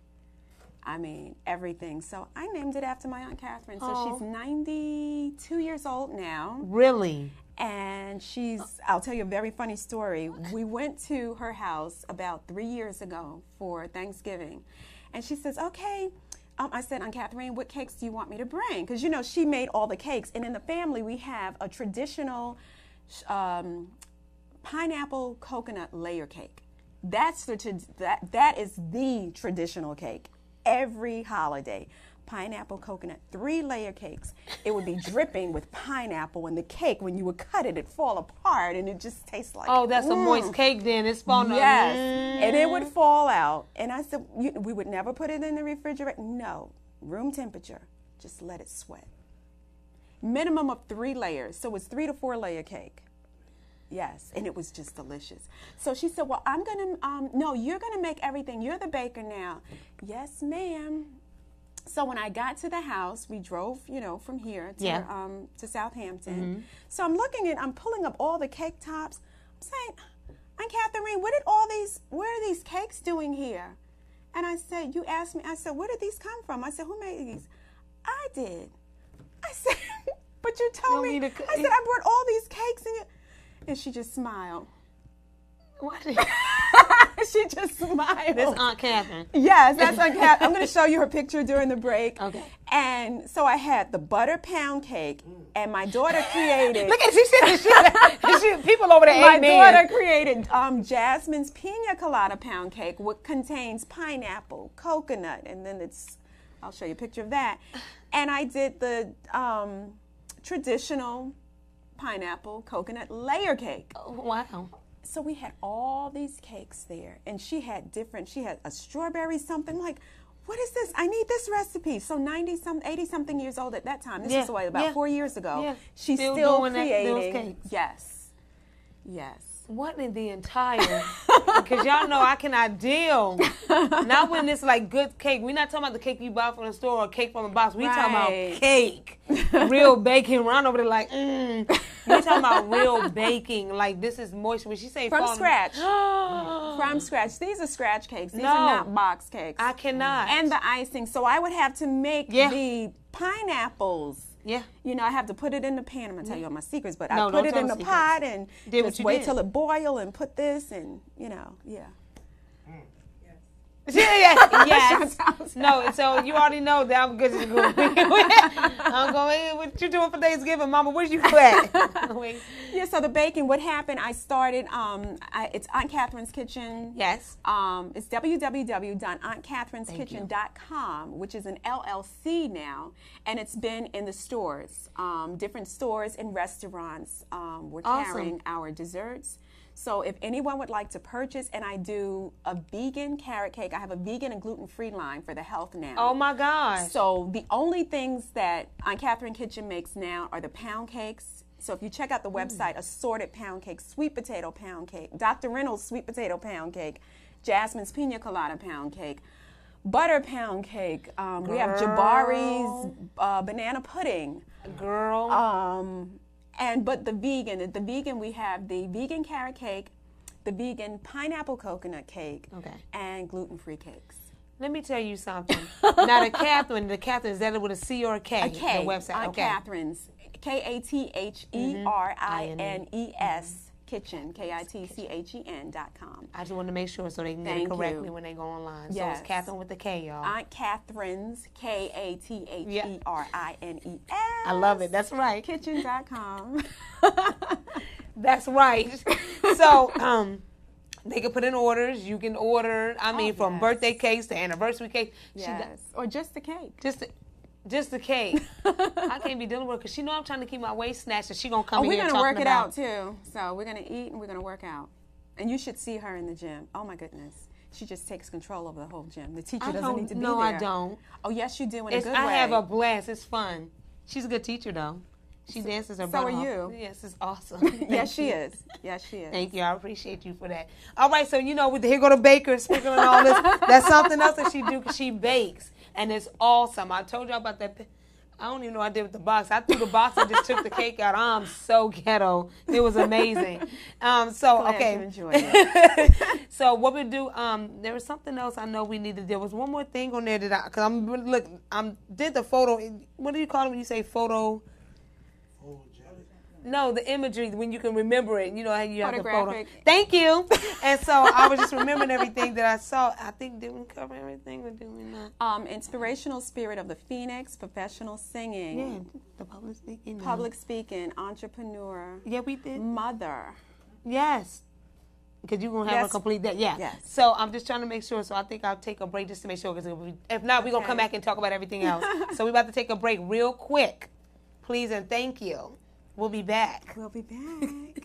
I mean, everything. So I named it after my Aunt Catherine. So she's 92 years old now. Really? And I'll tell you a very funny story. We went to her house about 3 years ago for Thanksgiving. And she says, okay, I said, Aunt Catherine, what cakes do you want me to bring? Because, you know, she made all the cakes. And in the family, we have a traditional pineapple coconut layer cake. That is the traditional cake every holiday. Pineapple coconut 3-layer cakes. It would be dripping with pineapple, and the cake, when you would cut it, it'd fall apart, and it just tastes like that's a moist cake then. It's falling out. Yes, and it would fall out. And I said, we would never put it in the refrigerator. No, room temperature. Just let it sweat. Minimum of 3 layers, so it's 3 to 4 layer cake. Yes, and it was just delicious. So she said, well, I'm going to, no, you're going to make everything. You're the baker now. Yes, ma'am. So when I got to the house, we drove, you know, from here to Southampton. So I'm pulling up all the cake tops. I'm saying, Aunt Catherine, where are these cakes doing here? And I said, you asked me, I said, where did these come from? I said, who made these? I did. I said, but you told me. I said, I brought all these cakes and she just smiled. What? She just smiled. That's Aunt Catherine. Yes, that's Aunt Catherine. I'm going to show you her picture during the break. Okay. And so I had the butter pound cake, and my daughter created. Look at she people over there. My daughter created Jasmine's Pina Colada pound cake, which contains pineapple, coconut, and then I'll show you a picture of that. And I did the traditional pineapple coconut layer cake. Oh, wow. So we had all these cakes there, and she had a strawberry something. Like, what is this? I need this recipe. So 80-something years old at that time. This was about 4 years ago. Yeah. She's still creating those cakes. Yes. Yes. What in the entire? Because y'all know I cannot deal. Not when it's like good cake. We're not talking about the cake you buy from the store or cake from a box. We talking about cake, real baking. Run over there like, We talking about real baking. Like this is moist. When she say from scratch, from scratch. These are scratch cakes. These are not box cakes. I cannot. And the icing. So I would have to make the pineapples. Yeah. You know, I have to put it in the pan. I'm going to tell you all my secrets, but I put it in the pot and just wait till it boil and put this and, you know, Yes. No, so you already know that I'm good to go. I'm going, what you doing for Thanksgiving, Mama? Where's you at? Yeah, so the baking, what happened, I started, it's Aunt Catherine's Kitchen. Yes. It's www.auntcatherine'skitchen.com, which is an LLC now, and it's been in the stores, different stores and restaurants. We're carrying our desserts. So if anyone would like to purchase, and I do a vegan carrot cake. I have a vegan and gluten-free line for the health now. Oh, my gosh. So the only things that Aunt Catherine Kitchen makes now are the pound cakes. So if you check out the website, assorted pound cake, sweet potato pound cake, Dr. Reynolds sweet potato pound cake, Jasmine's Pina Colada pound cake, butter pound cake. We have Jabari's banana pudding. Girl. But the vegan, we have the vegan carrot cake, the vegan pineapple coconut cake, and gluten-free cakes. Let me tell you something. Now the Catherine, is that with a C or a K? A K. The website. Aunt Catherine's, Kathereines Kitchen, KITCHEN.com. I just want to make sure so they can get Thank it correctly you. when they go online. Yes. So it's Catherine with the K, y'all. Aunt Catherine's, KATHERINES. I love it. That's right. Kitchen.com. That's right. So, they can put in orders. You can order, from yes. birthday cakes to anniversary cake. Yes. Or just the cake. Just the cake. I can't be dealing with her because she know I'm trying to keep my waist snatched and she going to come in We're here going to talking work it about. out, too. So we're going to eat and we're going to work out. And you should see her in the gym. Oh, my goodness. She just takes control over the whole gym. The teacher doesn't need to be there. No, I don't. Oh, yes, you do in a good way. I have a blast. It's fun. She's a good teacher, though. She dances her butt off. So are you. Yes, it's awesome. Yes, she is. Yes, she is. Thank you. I appreciate you for that. All right, so, here go the baker sprinkling all this. That's something else that she do because she bakes, and it's awesome. I told y'all about that. I don't even know what I did with the box. I threw the box and just took the cake out. I'm so ghetto. It was amazing. Glad okay. you enjoyed it. So what we do, there was something else I know we needed. There was one more thing on there that I did the photo. What do you call it when you say photo? No, the imagery, when you can remember it. You know how you have the photo. Photographic. Thank you. And so I was just remembering everything that I saw. I think, did we cover everything or did we not? Inspirational spirit of the Phoenix, professional singing. Yeah, the public speaking. Public speaking, entrepreneur. Yeah, we did. Mother. Yes. Because you're going to have Yes. a complete day. Yeah. Yes. So I'm just trying to make sure. So I think I'll take a break just to make sure. Because if not, we're going to come back and talk about everything else. So we're about to take a break real quick. Please and thank you. We'll be back. We'll be back.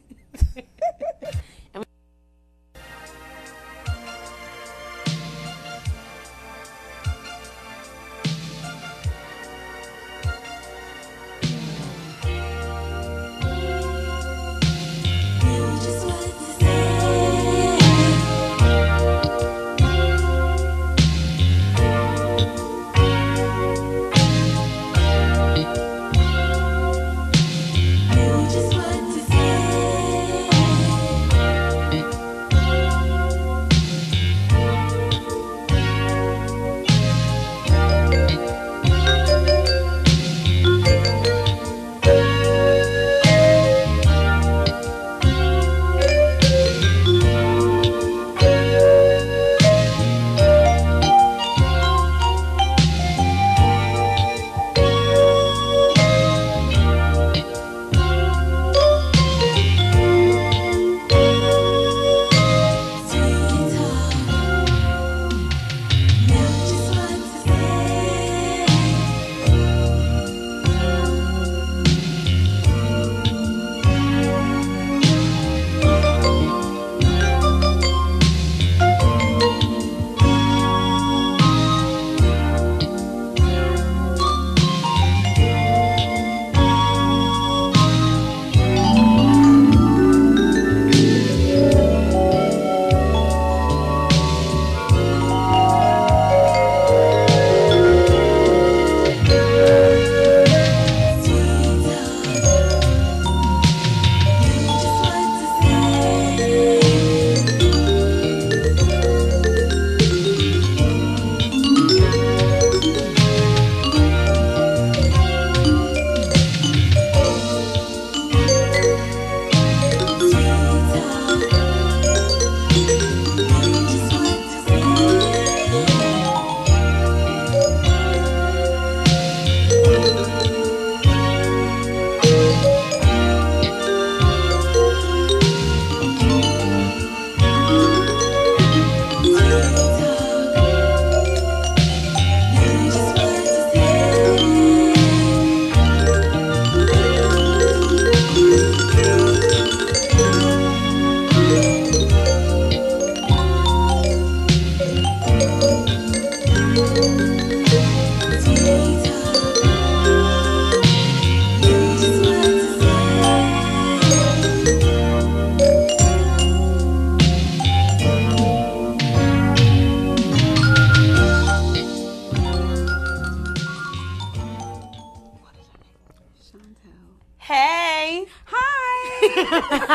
Hey. Hi.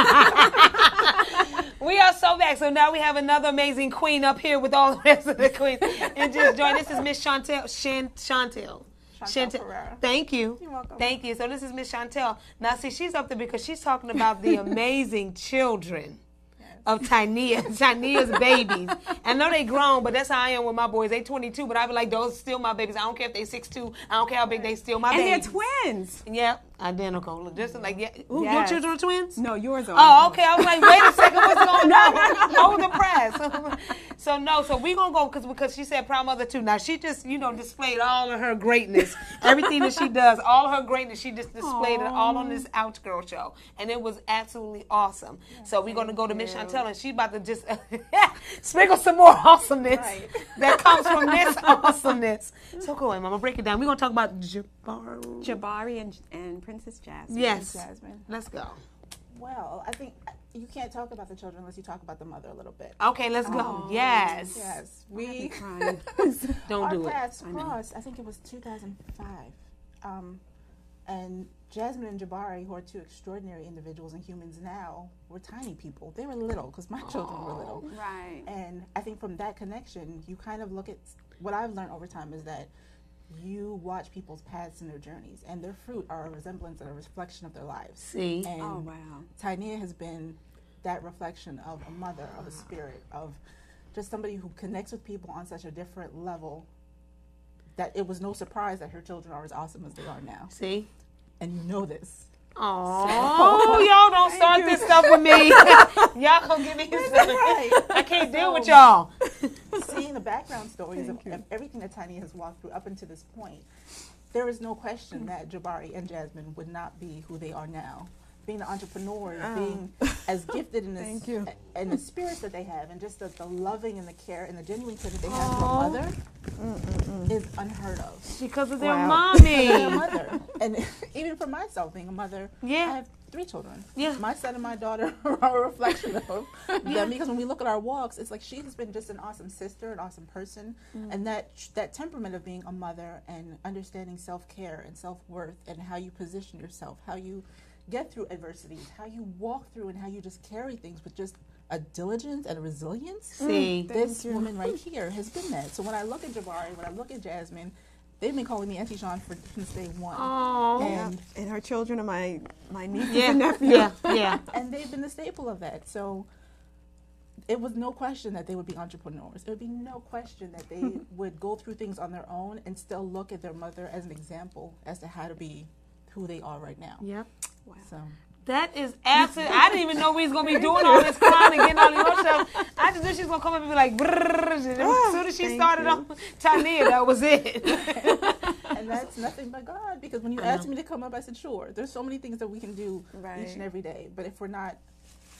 We are so back. So now we have another amazing queen up here with all the rest of the queens. And just join. This is Miss Shantel. Shantel. Shantel Pereira. Thank you. You're welcome. Thank you. So this is Miss Shantel. Now, see, she's up there because she's talking about the amazing children of Tynia's babies. I know they grown, but that's how I am with my boys. They 22, but I be like, those still my babies. I don't care if they 6'2". I don't care how big they still my babies. And they're twins. Yep, identical. Look, just like Ooh, Yes. your children are twins? No, yours are. Oh, okay. I was like, wait a second, what's going on? Hold the press. So we gonna go because she said proud mother too. Now she just displayed all of her greatness, everything that she does, all of her greatness. She just displayed it all on this Ouch Girl show, and it was absolutely awesome. So we're gonna go to Miss Shantel, and she's about to just sprinkle some more awesomeness that comes from this awesomeness. So go ahead, Mama, break it down. We're gonna talk about Jabari and Princess Jasmine. Yes, Jasmine. let's go. Well, I think you can't talk about the children unless you talk about the mother a little bit. Okay, let's go. Yes. Yes. Don't Our do it. paths crossed, I think it was 2005. And Jasmine and Jabari, who are two extraordinary individuals and humans now, were tiny people. They were little because my children were little. Right. And I think from that connection, you kind of look at what I've learned over time is that you watch people's paths and their journeys, and their fruit are a resemblance and a reflection of their lives. See? And Oh, wow. Tynia has been that reflection of a mother, of a spirit, of just somebody who connects with people on such a different level that it was no surprise that her children are as awesome as they are now. See? And you know this. Oh, y'all don't start this stuff with me. Y'all gonna give me I can't deal with y'all. Seeing the background stories of everything that Tynia has walked through up until this point, there is no question that Jabari and Jasmine would not be who they are now. Being an entrepreneur, being as gifted in the spirits that they have, and just the loving and the care and the genuine care that they have for a mother is unheard of. Because of their mommy. Their mother. And even for myself, being a mother, I have 3 children. Yeah. My son and my daughter are a reflection of them, because when we look at our walks, it's like she has been just an awesome sister, an awesome person, and that temperament of being a mother and understanding self-care and self-worth and how you position yourself, how you get through adversities, how you walk through and how you just carry things with just a diligence and a resilience. See, This woman right here has been that. So when I look at Jabari, when I look at Jasmine, they've been calling me Auntie Sean since day one. Oh, And her children are my nieces yeah, and nephews. yeah. And they've been the staple of that. So it was no question that they would be entrepreneurs. There would be no question that they would go through things on their own and still look at their mother as an example as to how to be who they are right now. Yep. Wow. So That is absolutely. I didn't even know we was gonna be doing all this crying and getting all emotional. I just knew she was gonna come up and be like, brrr, and as soon as she started on Tynia, that was it. and that's nothing but God, because when you asked me to come up, I said, sure. There's so many things that we can do each and every day, but if we're not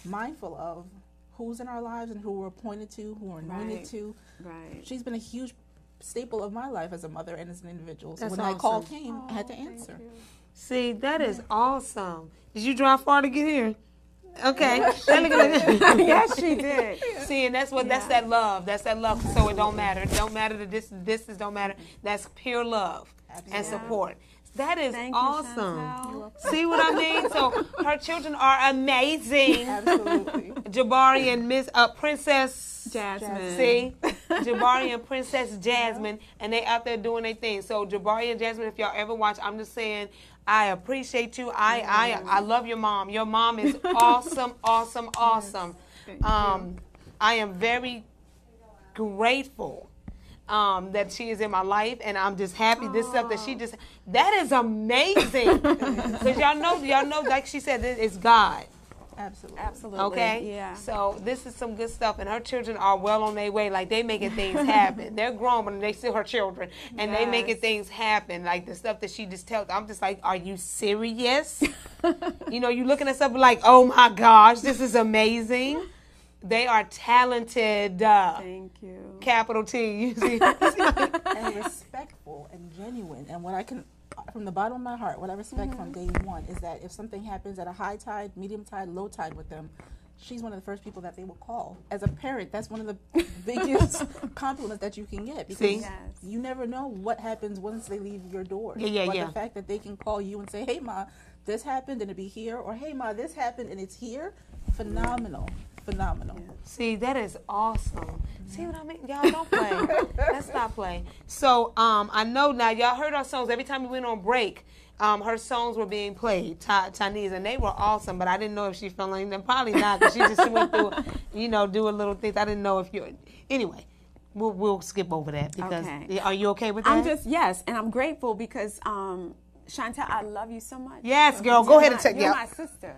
mindful of who's in our lives and who we're appointed to, who we're anointed to, she's been a huge staple of my life as a mother and as an individual. So That's when that call awesome. came, I had to answer. See, that is awesome. Did you drive far to get here? Okay. Yes, she did. See, and that's that love. That's that love. So it don't matter. It don't matter the distance. Don't matter. That's pure love and support. That is awesome. See what I mean? So her children are amazing. Absolutely. Jabari and Miss Princess Jasmine. See, Jabari and Princess Jasmine, and they out there doing their thing. So Jabari and Jasmine, if y'all ever watch, I'm just saying, I appreciate you. I love your mom. Your mom is awesome, awesome, awesome. I am very grateful that she is in my life, and I'm just happy. This stuff that is amazing. Because y'all know, like she said, it's God. Absolutely. Okay? Yeah. So this is some good stuff, and her children are well on their way. Like, they making things happen. They're grown, but they still her children, and they making things happen. Like, the stuff that she just tells, I'm just like, are you serious? You looking at something like, oh my gosh, this is amazing. They are talented. Thank you. Capital T. You see? And respectful and genuine. And what I can, from the bottom of my heart, what I respect from day one is that if something happens at a high tide, medium tide, low tide with them, she's one of the first people that they will call. As a parent, that's one of the biggest compliments that you can get, because you never know what happens once they leave your door. But the fact that they can call you and say, hey, Ma, this happened and it'll be here, or hey, Ma, this happened and it's here, phenomenal. phenomenal. See, that is awesome. See what I mean? Y'all don't play. Let's not play. So, I know now y'all heard our songs. Every time we went on break, her songs were being played, Tynia's, and they were awesome, but I didn't know if she felt like them. Probably not, because she just went through, doing little things. I didn't know if you... Anyway, we'll skip over that, because... Okay. Are you okay with that? Yes, and I'm grateful because, Shantel, I love you so much. Yes, girl, go ahead and take... You're my sister.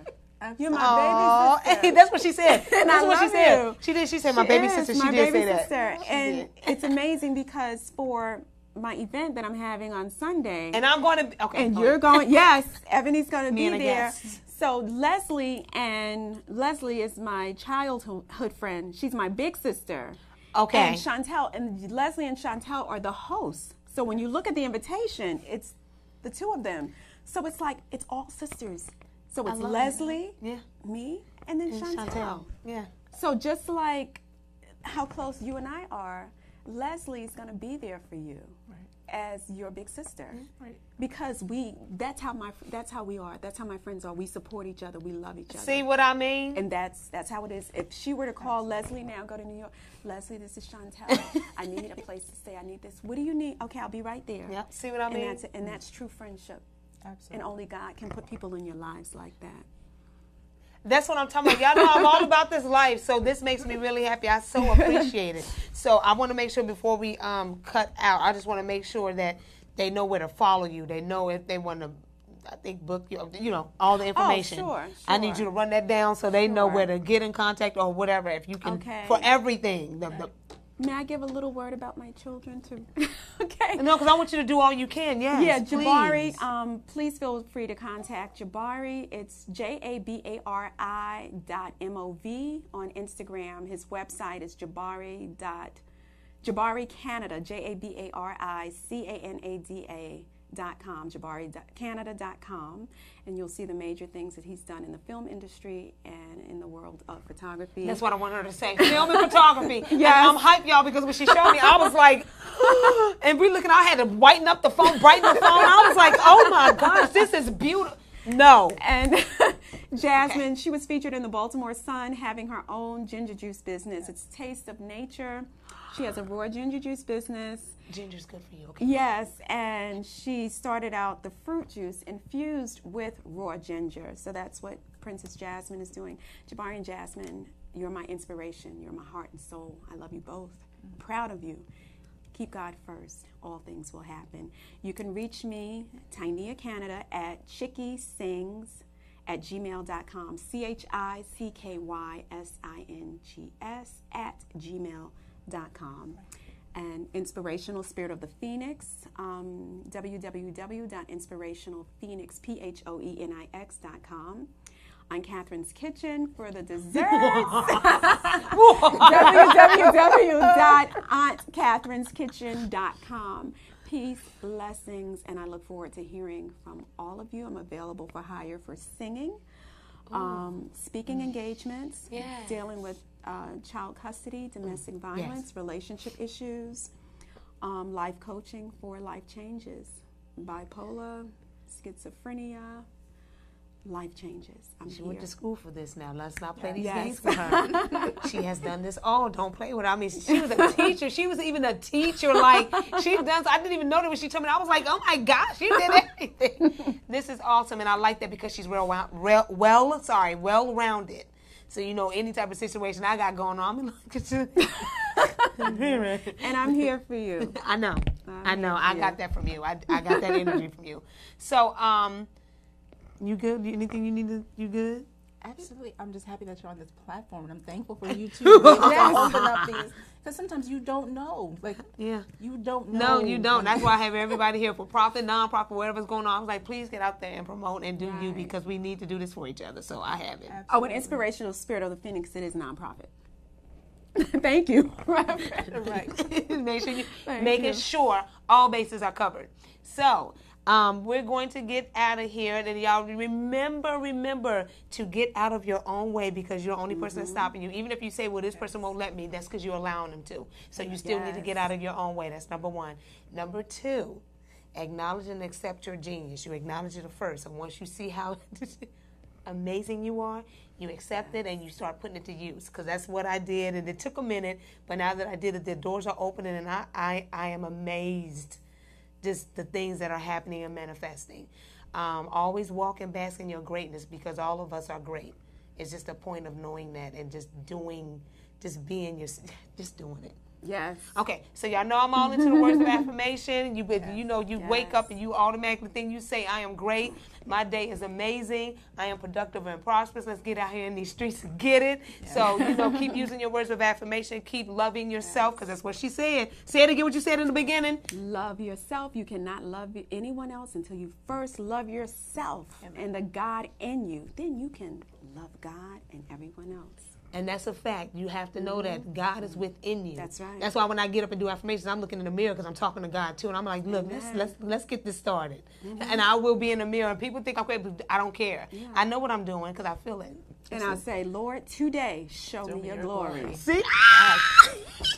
You're my baby sister. Hey, that's what she said. And That's I what she love said. you. She did. She said, my baby sister. She my did baby say sister. that. And it's amazing because for my event that I'm having on Sunday. And I'm going to... Okay. And you're going... Yes, Ebony's going to be and a there. guest. So Leslie is my childhood friend. She's my big sister. Okay. And Shantel, and Leslie and Shantel are the hosts. So when you look at the invitation, it's the two of them. So it's like, it's all sisters. So it's Leslie, me, and then Shantel. Yeah. So just like how close you and I are, Leslie's going to be there for you as your big sister. Right. Because that's how we are. That's how my friends are. We support each other. We love each other. See what I mean? And that's how it is. If she were to call Leslie now, go to New York, Leslie, this is Shantel. I need a place to stay. I need this. What do you need? Okay, I'll be right there. Yep. See what I mean? And that's true friendship. Absolutely. And only God can put people in your lives like that. That's what I'm talking about. Y'all know I'm all about this life, so this makes me really happy. I so appreciate it. So I want to make sure before we cut out, I just want to make sure that they know where to follow you. They know if they want to, I think, book you, all the information. Oh, sure. I need you to run that down so they know where to get in contact or whatever. If you can, for everything. May I give a little word about my children too? Okay. No, because I want you to do all you can. Yes. Yeah, please. Jabari. Please feel free to contact Jabari. It's JABARI.MOV on Instagram. His website is Jabari Canada, JABARICANADA.com, JabariCanada.com, and you'll see the major things that he's done in the film industry and in the world of photography. That's what I want her to say. Film and photography. Yes. I'm hyped, y'all, because when she showed me, I was like, and we looking, I had to brighten the phone. I was like, oh my gosh, this is beautiful. No. And Jasmine, she was featured in the Baltimore Sun having her own ginger juice business. It's Taste of Nature. She has a raw ginger juice business. Ginger's good for you, okay? Yes, and she started out the fruit juice infused with raw ginger. So that's what Princess Jasmine is doing. Jabari and Jasmine, you're my inspiration. You're my heart and soul. I love you both. I'm proud of you. Keep God first. All things will happen. You can reach me, Tynia Canada, at chickysings@gmail.com. ChickysIngs@gmail.com. And Inspirational Spirit of the Phoenix, www.inspirationalphoenix.com. On Catherine's Kitchen for the desserts, www.auntcatherine'skitchen.com. Peace, blessings, and I look forward to hearing from all of you. I'm available for hire for singing, speaking engagements, dealing with child custody, domestic violence, relationship issues, life coaching for life changes, bipolar, schizophrenia, life changes. She went to school for this now. Let's not play these games for her. She has done this all. Don't play with her. I mean, she was a teacher. She was even a teacher. Like, she done. I didn't even know that when she told me. I was like, oh my gosh, she did everything. This is awesome, and I like that because she's well-rounded. So, any type of situation I got going on, I'm like, and I'm here for you. I know. I got that from you. I got that energy from you. So, you good? Anything you need to? You good? Absolutely. I'm just happy that you're on this platform, and I'm thankful for you to open up these. Because sometimes you don't know. You don't know. No, you don't. That's why I have everybody here for profit, non-profit, whatever's going on. I was like, please get out there and promote and do you, because we need to do this for each other. So I have it. Absolutely. Oh, an Inspirational Spirit of the Phoenix, it is nonprofit. Thank you. Right. Making sure all bases are covered. So, we're going to get out of here. And y'all remember to get out of your own way, because you're the only person that's stopping you. Even if you say, well, this person won't let me, that's because you're allowing them to. So you still need to get out of your own way. That's number one. Number two, acknowledge and accept your genius. You acknowledge it first. And once you see how amazing you are, you accept it and you start putting it to use. Because that's what I did, and it took a minute, but now that I did it, the doors are opening, and I am amazed just the things that are happening and manifesting. Always walk and bask in your greatness, because all of us are great. It's just a point of knowing that and just doing, just being your, just doing it. Yes. Okay, so y'all know I'm all into the words of affirmation. You wake up and you automatically think, you say, I am great. My day is amazing. I am productive and prosperous. Let's get out here in these streets and get it. Yeah. So, keep using your words of affirmation. Keep loving yourself, because that's what she said. Say it again, what you said in the beginning. Love yourself. You cannot love anyone else until you first love yourself. Amen. And the God in you. Then you can love God and everyone else. And that's a fact. You have to know that God is within you. That's right. That's why when I get up and do affirmations, I'm looking in the mirror because I'm talking to God too. And I'm like, look, let's get this started. And I will be in the mirror. And people think I'm crazy, but I don't care. Yeah. I know what I'm doing because I feel it. And I'll say, Lord, today, show me your glory. See?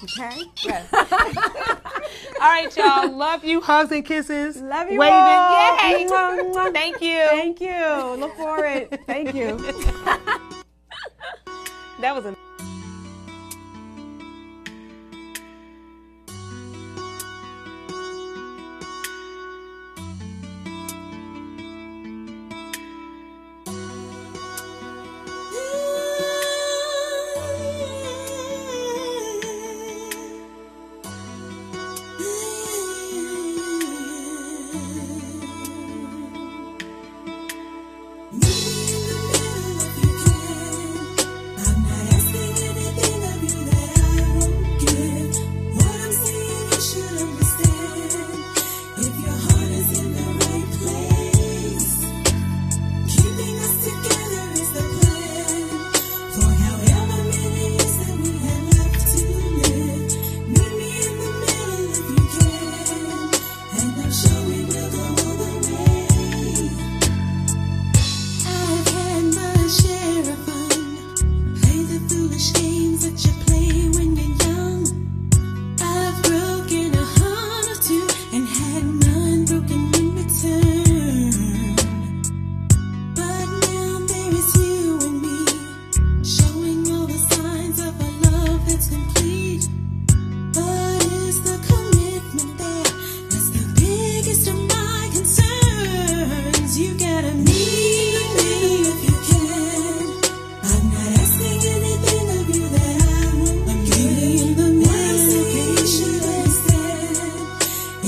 Okay? Yes. All right, y'all. Love you. Hugs and kisses. Love you Waving. all. Yay. Thank you. Thank you. Look forward. Thank you. That was a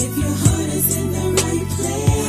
If your heart is in the right place.